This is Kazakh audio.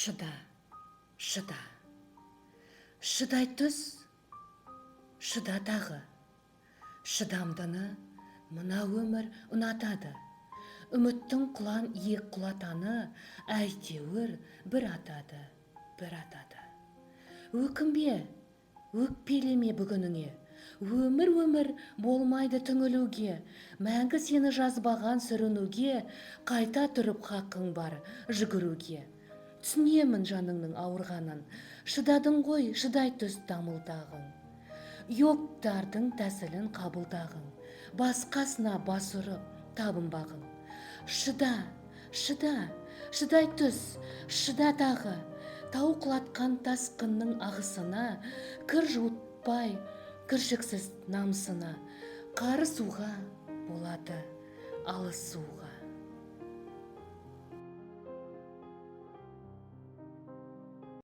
Шыда, шыда. Шыдай түс, шыда тағы. Шыдамдыны мына өмір ұнатады. Үміттің құлан иек құлатаны әйтеуір бір атады, бір атады. Өкінбе, өкпелеме бүгініңе. Өмір болмайды түңілуге. Мәңгі сені жазбаған сүрінуге, қайта тұрып хақың бар жүгіруге. Түсінемін жаныңның ауырғанын, шыдадың ғой, шыдай түс дамылдағың. Йогтардың тәсілін қабылдағың, басқасына бас ұрып табынбағың. Шыда, шыда, шыдай түс, шыда тағы. Тау құлатқан тасқынның ағысына, кір жуытпай, кіршіксіз намысына. Қары суға болады алысуға.